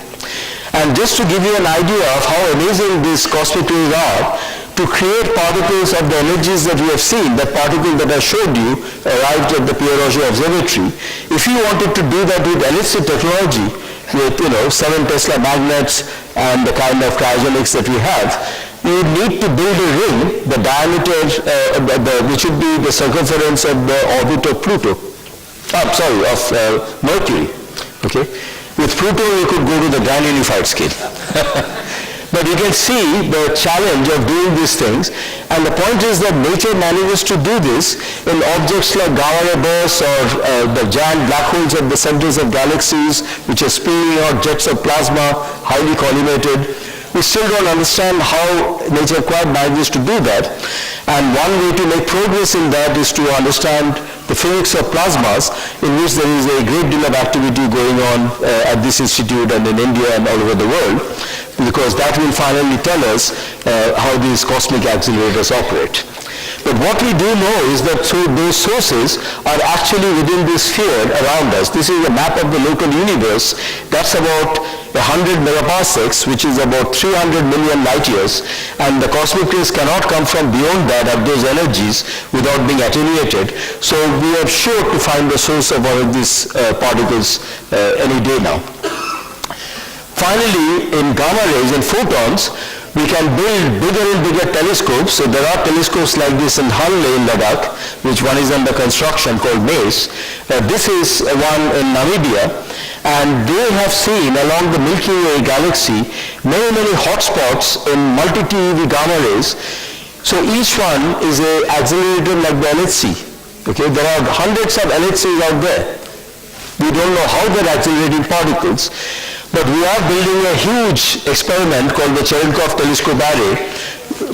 And just to give you an idea of how amazing these cosmic rays are, to create particles of the energies that we have seen, that particle that I showed you arrived at the Pierre-Auger Observatory. If you wanted to do that with LHC technology, with 7 Tesla magnets and the kind of cryogenics that we have, you would need to build a ring, the diameter, which would be the circumference of the orbit of Pluto. Of Mercury. Okay. With Pluto, you could go to the grand unified scale. But you can see the challenge of doing these things, and the point is that nature manages to do this in objects like gamma ray bursts or the giant black holes at the centers of galaxies, which are spewing out jets of plasma, highly collimated. We still don't understand how nature quite manages to do that. And one way to make progress in that is to understand the physics of plasmas, in which there is a great deal of activity going on at this institute and in India and all over the world, because that will finally tell us how these cosmic accelerators operate. But what we do know is that those sources are actually within this sphere around us. This is a map of the local universe. That's about 100 megaparsecs, which is about 300 million light years, and the cosmic rays cannot come from beyond that at those energies without being attenuated. So we are sure to find the source of all of these particles any day now. Finally, in gamma rays and photons, we can build bigger and bigger telescopes. So there are telescopes like this in Hanle in Ladakh, which one is under construction called MACE. This is one in Namibia, and they have seen along the Milky Way galaxy many, many hotspots in multi-TeV gamma rays. So each one is an accelerator like the LHC. Okay, there are hundreds of LHCs out there. We don't know how they're accelerating particles. But we are building a huge experiment called the Cherenkov Telescope Array.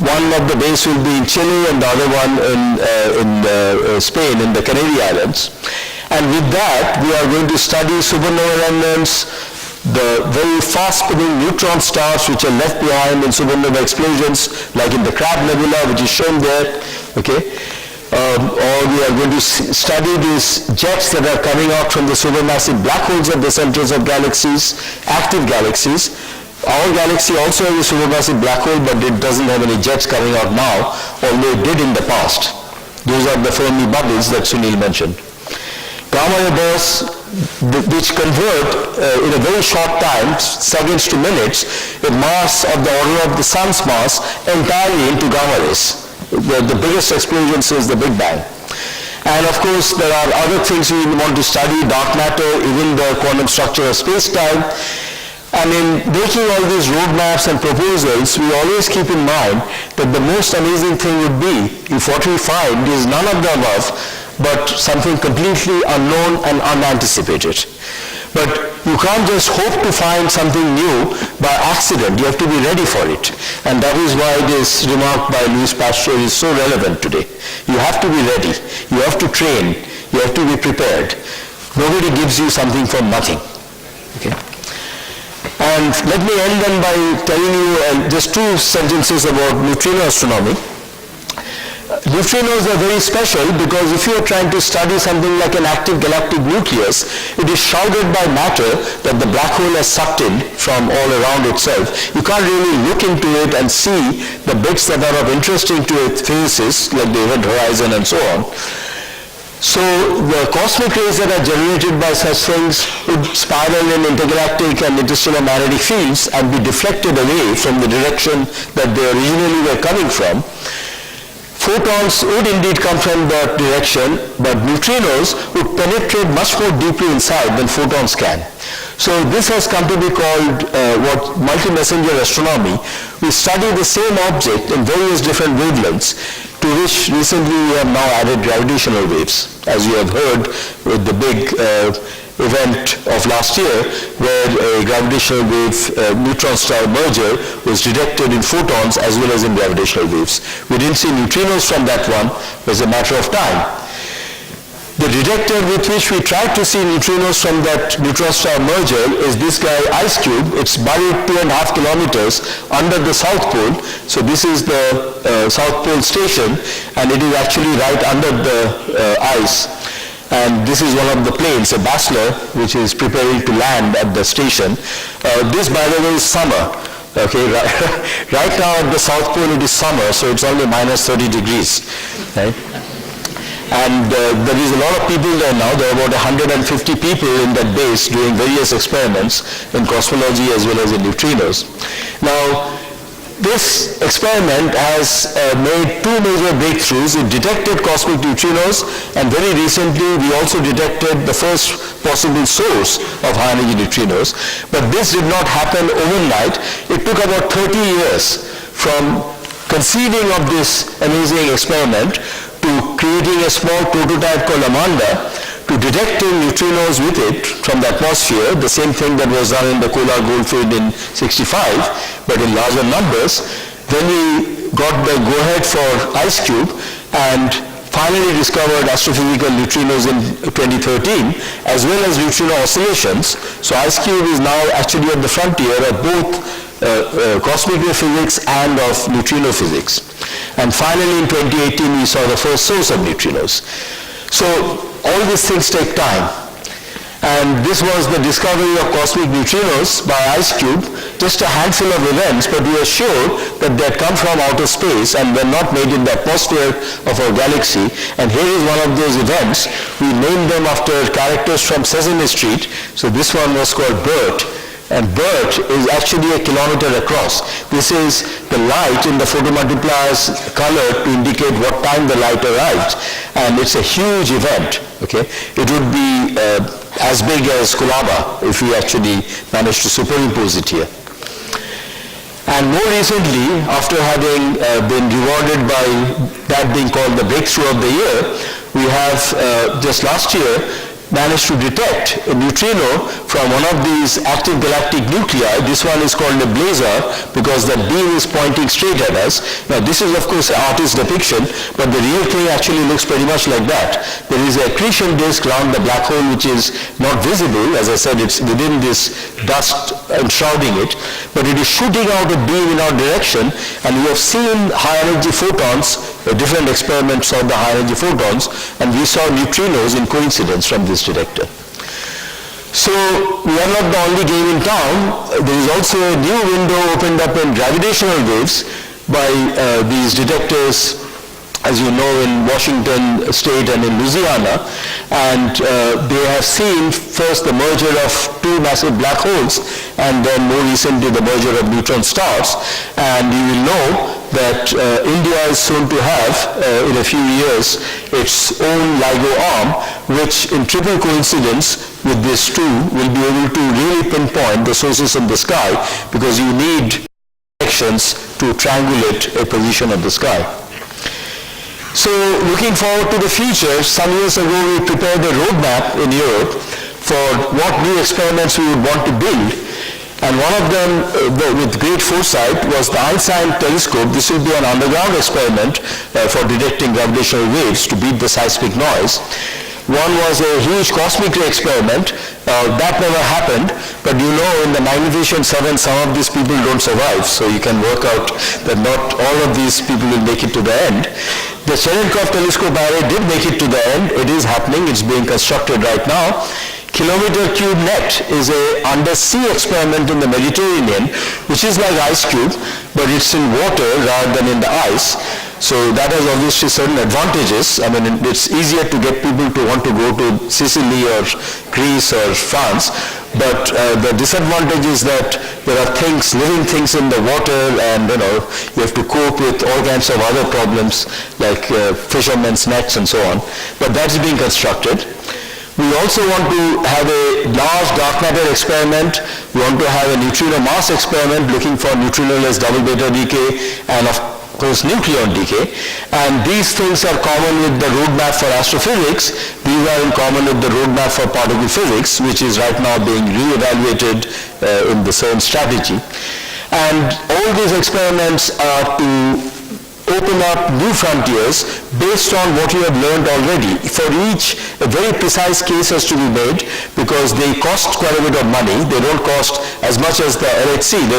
One of the bays will be in Chile and the other one in Spain, in the Canary Islands. And with that, we are going to study supernova remnants, the very fast-spinning neutron stars which are left behind in supernova explosions, like in the Crab Nebula, which is shown there. Okay. Or we are going to study these jets that are coming out from the supermassive black holes at the centers of galaxies, active galaxies. Our galaxy also has a supermassive black hole, but it doesn't have any jets coming out now, although it did in the past. Those are the Fermi bubbles that Sunil mentioned. Gamma ray bursts, which convert in a very short time, seconds to minutes, a mass of the order of the sun's mass entirely into gamma rays. The biggest explosion since the Big Bang. And of course, there are other things we want to study, dark matter, even the quantum structure of space-time. And in making all these roadmaps and proposals, we always keep in mind that the most amazing thing would be if what we find is none of the above, but something completely unknown and unanticipated. But you can't just hope to find something new by accident. You have to be ready for it. And that is why this remark by Louis Pasteur is so relevant today. You have to be ready. You have to train. You have to be prepared. Nobody gives you something from nothing. Okay? And let me end then by telling you just 2 sentences about neutrino astronomy. Neutrinos are very special because if you are trying to study something like an active galactic nucleus, it is shrouded by matter that the black hole has sucked in from all around itself. You can't really look into it and see the bits that are of interest to its physicists, like the event horizon and so on. So the cosmic rays that are generated by such things would spiral in intergalactic and interstellar magnetic fields and be deflected away from the direction that they originally were coming from. Photons would indeed come from that direction, but neutrinos would penetrate much more deeply inside than photons can. So this has come to be called what multi-messenger astronomy. We study the same object in various different wavelengths, to which recently we have now added gravitational waves, as you have heard with the big event of last year, where a gravitational wave neutron-star merger was detected in photons as well as in gravitational waves. We didn't see neutrinos from that one. It was a matter of time. The detector with which we tried to see neutrinos from that neutron-star merger is this guy, Ice Cube. It's buried 2.5 kilometers under the South Pole. So this is the South Pole station, and it is actually right under the ice. And this is one of the planes, a Basler, which is preparing to land at the station. This, by the way, is summer. Okay, right now at the South Pole it is summer, so it's only minus 30 degrees. Right? And there is a lot of people there now. There are about 150 people in that base doing various experiments in cosmology as well as in neutrinos. Now, this experiment has made two major breakthroughs. It detected cosmic neutrinos, and very recently we also detected the first possible source of high-energy neutrinos. But this did not happen overnight. It took about 30 years from conceiving of this amazing experiment to creating a small prototype called Amanda, to detecting neutrinos with it from the atmosphere, the same thing that was done in the Kolar Goldfield in 65, but in larger numbers. Then we got the go-ahead for Ice Cube and finally discovered astrophysical neutrinos in 2013, as well as neutrino oscillations. So Ice Cube is now actually at the frontier of both cosmic ray physics and of neutrino physics. And finally in 2018 we saw the first source of neutrinos. So all these things take time. And this was the discovery of cosmic neutrinos by Ice Cube, just a handful of events, but we are sure that they had come from outer space and were not made in the atmosphere of our galaxy. And here is one of those events. We named them after characters from Sesame Street. So this one was called BERT. And BERT is actually a kilometer across. This is the light in the photomultiplier's color to indicate what time the light arrives. And it's a huge event, okay? It would be as big as Kolaba if we actually managed to superimpose it here. And more recently, after having been rewarded by that being called the breakthrough of the year, we have just last year managed to detect a neutrino from one of these active galactic nuclei. This one is called a blazar because the beam is pointing straight at us. Now this is of course an artist's depiction, but the real thing actually looks pretty much like that. There is an accretion disk around the black hole which is not visible. As I said, it's within this dust enshrouding it, but it is shooting out a beam in our direction, and we have seen high energy photons. Different experiments saw the high energy photons, and we saw neutrinos in coincidence from this detector. So we are not the only game in town. There is also a new window opened up in gravitational waves by these detectors, as you know, in Washington State and in Louisiana. And they have seen first the merger of two massive black holes, and then more recently the merger of neutron stars. And you will know that India is soon to have, in a few years, its own LIGO arm, which in triple coincidence with this two will be able to really pinpoint the sources of the sky, because you need directions to triangulate a position of the sky. So looking forward to the future, some years ago we prepared a roadmap in Europe for what new experiments we would want to build. And one of them, with great foresight, was the Einstein telescope. This will be an underground experiment for detecting gravitational waves to beat the seismic noise. One was a huge cosmic ray experiment. That never happened, but you know, in the magnificent 7, some of these people don't survive, so you can work out that not all of these people will make it to the end. The Cherenkov telescope array did make it to the end. It is happening. It's being constructed right now. Kilometer Cube Net is an undersea experiment in the Mediterranean, which is like Ice Cube, but it's in water rather than in the ice. So that has obviously certain advantages. I mean, it's easier to get people to want to go to Sicily or Greece or France, but the disadvantage is that there are things, living things in the water, and you have to cope with all kinds of other problems like fishermen's nets and so on. But that's being constructed. We also want to have a large dark matter experiment. We want to have a neutrino mass experiment looking for neutrinoless double beta decay and of course nucleon decay. And these things are common with the roadmap for astrophysics. These are in common with the roadmap for particle physics, which is right now being re-evaluated in the CERN strategy. And all these experiments are to open up new frontiers based on what you have learned already. For each, a very precise case has to be made because they cost quite a bit of money. They don't cost as much as the LHC. They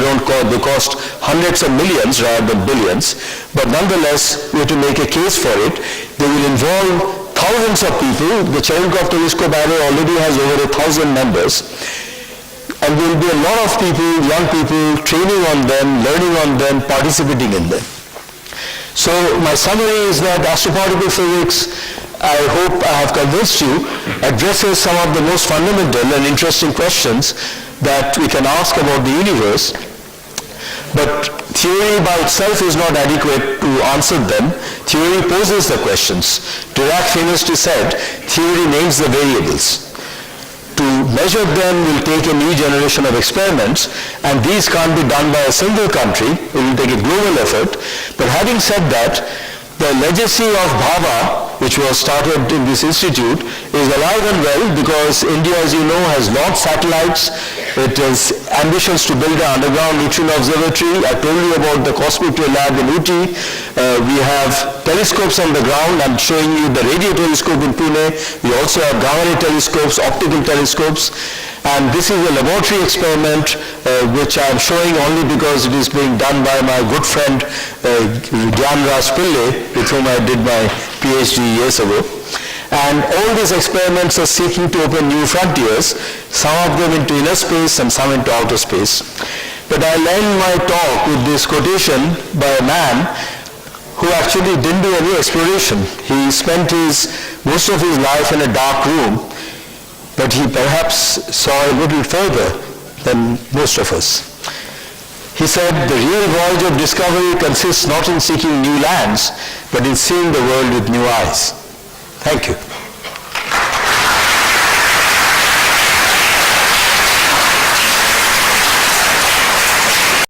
cost hundreds of millions rather than billions. But nonetheless, we have to make a case for it. They will involve thousands of people. The Cherenkov telescope array already has over 1,000 members. And there will be a lot of people, young people, training on them, learning on them, participating in them. So my summary is that astroparticle physics, I hope I have convinced you, addresses some of the most fundamental and interesting questions that we can ask about the universe. But theory by itself is not adequate to answer them. Theory poses the questions. Dirac famously said, theory names the variables. To measure them will take a new generation of experiments, and these can't be done by a single country. It will take a global effort. But having said that, the legacy of Bhabha, which was started in this institute, is alive and well because India, as you know, has launched satellites. It has ambitions to build an underground neutrino observatory. I told you about the Cosmic Ray Lab in Uti. We have telescopes on the ground. I'm showing you the radio telescope in Pune. We also have gamma ray telescopes, optical telescopes. And this is a laboratory experiment which I'm showing only because it is being done by my good friend Gyan Raj Pillai, with whom I did my PhD years ago. And all these experiments are seeking to open new frontiers, some of them into inner space and some into outer space. But I'll end my talk with this quotation by a man who actually didn't do any exploration. He spent most of his life in a dark room, but he perhaps saw a little further than most of us. He said, the real voyage of discovery consists not in seeking new lands, but in seeing the world with new eyes. Thank you.